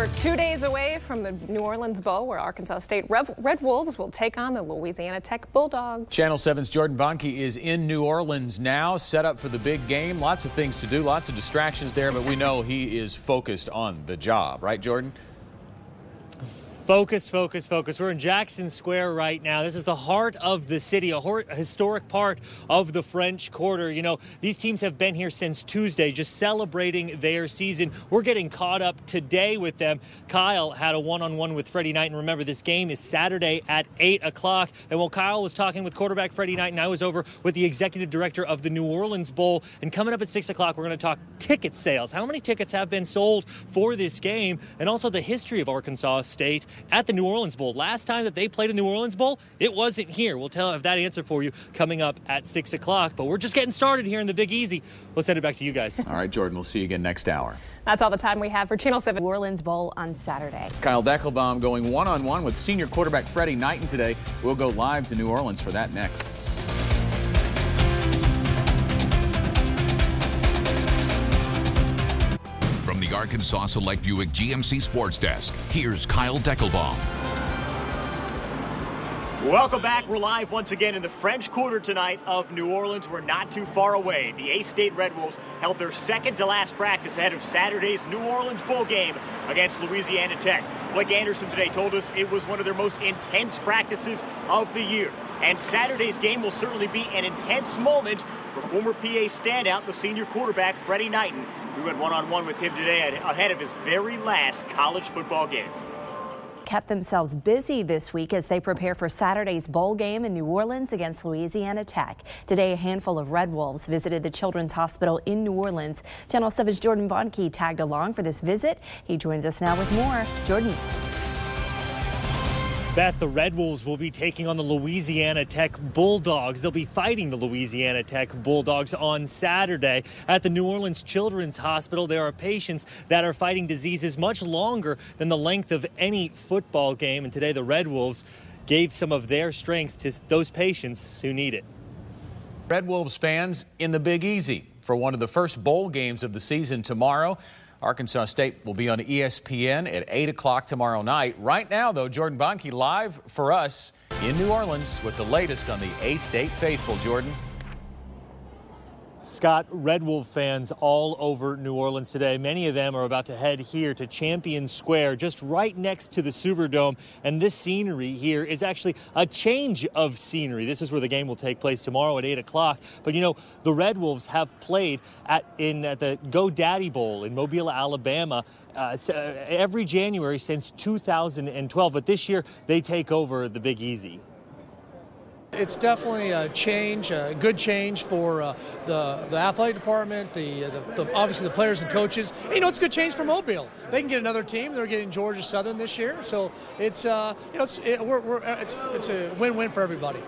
We're 2 days away from the New Orleans Bowl, where Arkansas State Red Wolves will take on the Louisiana Tech Bulldogs. Channel 7's Jordan Bonnke is in New Orleans now, set up for the big game. Lots of things to do, lots of distractions there, but we know he is focused on the job. Right, Jordan? Focus. We're in Jackson Square right now. This is the heart of the city, a historic part of the French Quarter. You know, these teams have been here since Tuesday, just celebrating their season. We're getting caught up today with them. Kyle had a one-on-one with Freddie Knight, and remember, this game is Saturday at 8 o'clock. And while Kyle was talking with quarterback Freddie Knight, and I was over with the executive director of the New Orleans Bowl, and coming up at 6 o'clock, we're going to talk ticket sales. How many tickets have been sold for this game, and also the history of Arkansas State at the New Orleans Bowl. Last time that they played a New Orleans Bowl, it wasn't here. We'll have that answer for you coming up at 6 o'clock. But we're just getting started here in the Big Easy. We'll send it back to you guys. All right, Jordan, we'll see you again next hour. That's all the time we have for Channel 7. New Orleans Bowl on Saturday. Kyle Deckelbaum going one-on-one with senior quarterback Freddie Knight today. We'll go live to New Orleans for that next. From the Arkansas Select Buick GMC Sports Desk, here's Kyle Deckelbaum. Welcome back. We're live once again in the French Quarter tonight of New Orleans. We're not too far away. The A-State Red Wolves held their second-to-last practice ahead of Saturday's New Orleans Bowl game against Louisiana Tech. Blake Anderson today told us it was one of their most intense practices of the year. And Saturday's game will certainly be an intense moment for former PA standout, the senior quarterback, Freddie Knight. We went one-on-one with him today ahead of his very last college football game. Kept themselves busy this week as they prepare for Saturday's bowl game in New Orleans against Louisiana Tech. Today, a handful of Red Wolves visited the Children's Hospital in New Orleans. Channel 7's Jordan Bonnke tagged along for this visit. He joins us now with more. Jordan. Beth, the Red Wolves will be taking on the Louisiana Tech Bulldogs. They'll be fighting the Louisiana Tech Bulldogs on Saturday at the New Orleans Children's Hospital. There are patients that are fighting diseases much longer than the length of any football game. And today the Red Wolves gave some of their strength to those patients who need it. Red Wolves fans in the Big Easy for one of the first bowl games of the season tomorrow. Arkansas State will be on ESPN at 8 o'clock tomorrow night. Right now, though, Jordan Bonnke live for us in New Orleans with the latest on the A-State faithful. Jordan. Scott, Red Wolf fans all over New Orleans today. Many of them are about to head here to Champion Square, just right next to the Superdome. And this scenery here is actually a change of scenery. This is where the game will take place tomorrow at 8 o'clock. But, you know, the Red Wolves have played at the GoDaddy Bowl in Mobile, Alabama, every January since 2012. But this year, they take over the Big Easy. It's definitely a change, a good change for the athletic department, obviously the players and coaches. And, you know, it's a good change for Mobile. They can get another team. They're getting Georgia Southern this year, so it's it's a win-win for everybody.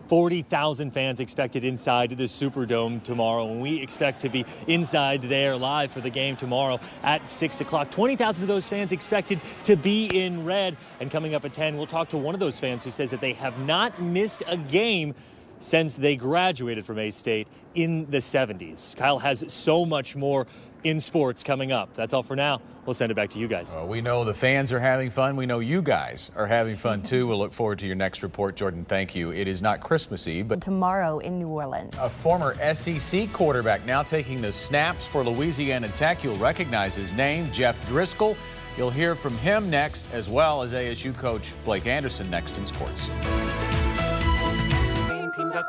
40,000 fans expected inside the Superdome tomorrow, and we expect to be inside there live for the game tomorrow at 6 o'clock. 20,000 of those fans expected to be in red. And coming up at 10, we'll talk to one of those fans who says that they have not missed a game since they graduated from A-State in the 70s. Kyle has so much more in sports coming up. That's all for now. We'll send it back to you guys. We know the fans are having fun. We know you guys are having fun, too. We'll look forward to your next report. Jordan, thank you. It is not Christmas Eve, but tomorrow in New Orleans. A former SEC quarterback now taking the snaps for Louisiana Tech. You'll recognize his name, Jeff Driscoll. You'll hear from him next, as well as ASU coach Blake Anderson next in sports.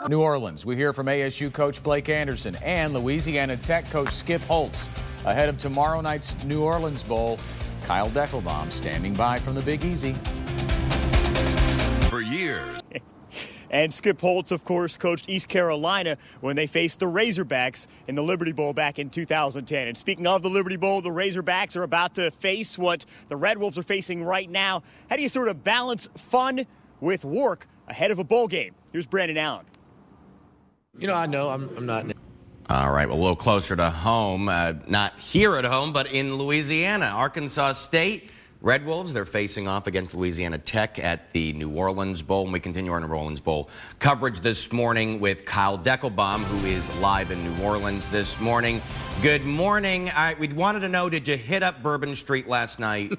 New Orleans, we hear from ASU coach Blake Anderson and Louisiana Tech coach Skip Holtz. Ahead of tomorrow night's New Orleans Bowl, Kyle Deckelbaum standing by from the Big Easy. For years. And Skip Holtz, of course, coached East Carolina when they faced the Razorbacks in the Liberty Bowl back in 2010. And speaking of the Liberty Bowl, the Razorbacks are about to face what the Red Wolves are facing right now. How do you sort of balance fun with work ahead of a bowl game? Here's Brandon Allen. You know, I'm not. All right, well, a little closer to home, not here at home, but in Louisiana. Arkansas State Red Wolves, they're facing off against Louisiana Tech at the New Orleans Bowl, and we continue our New Orleans Bowl coverage this morning with Kyle Deckelbaum, who is live in New Orleans this morning. Good morning. We wanted to know, did you hit up Bourbon Street last night?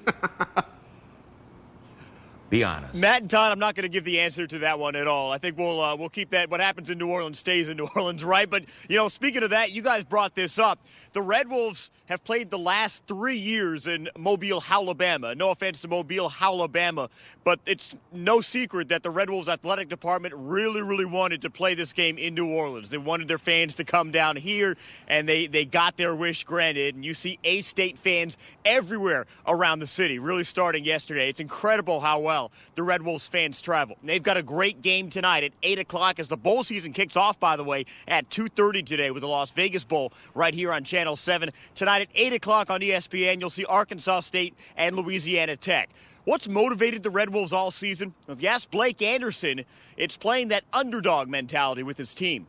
Be honest. Matt and Todd, I'm not going to give the answer to that one at all. I think we'll keep that. What happens in New Orleans stays in New Orleans, right? But, you know, speaking of that, you guys brought this up. The Red Wolves have played the last 3 years in Mobile, Alabama. No offense to Mobile, Alabama, but it's no secret that the Red Wolves athletic department really wanted to play this game in New Orleans. They wanted their fans to come down here, and they got their wish granted. And you see A-State fans everywhere around the city, really starting yesterday. It's incredible how well the Red Wolves fans travel. And they've got a great game tonight at 8 o'clock as the bowl season kicks off, by the way, at 2:30 today with the Las Vegas Bowl right here on Channel 7. Tonight at 8 o'clock on ESPN, you'll see Arkansas State and Louisiana Tech. What's motivated the Red Wolves all season? If you ask Blake Anderson, it's playing that underdog mentality with his team.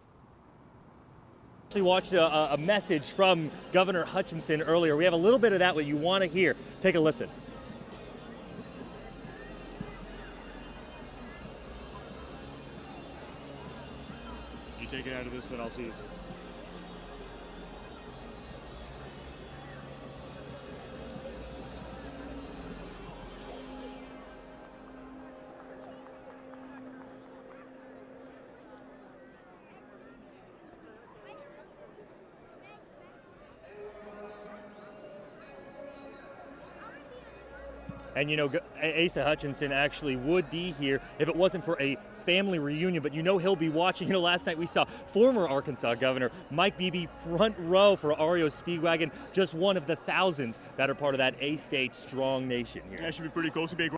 We watched a message from Governor Hutchinson earlier. We have a little bit of that what you want to hear. Take a listen. You take it out of this, then I'll tease. And, you know, Asa Hutchinson actually would be here if it wasn't for a family reunion, but you know he'll be watching. You know, last night we saw former Arkansas Governor Mike Beebe front row for REO Speedwagon, just one of the thousands that are part of that A-State strong nation here. That should be pretty cool. It's a big.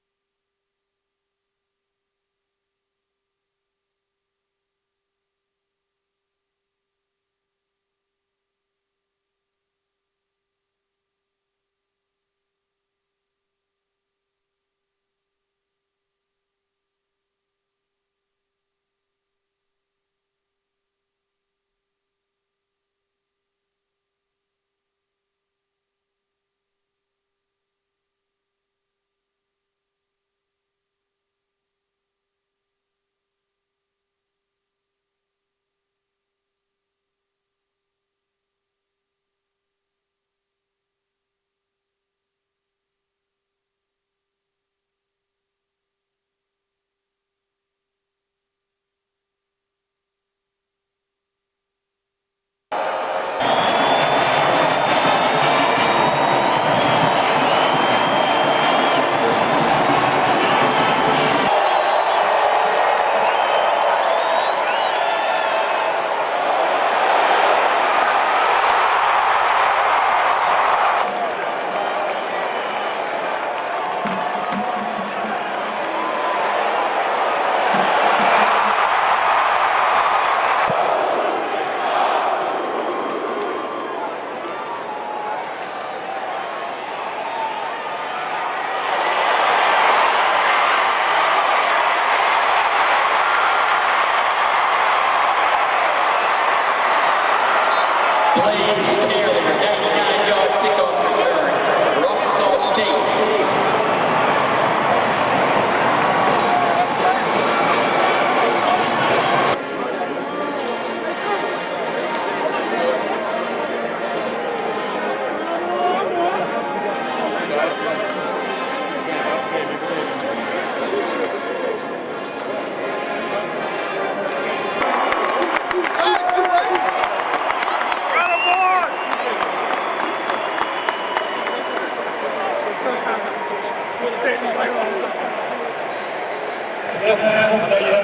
Yeah.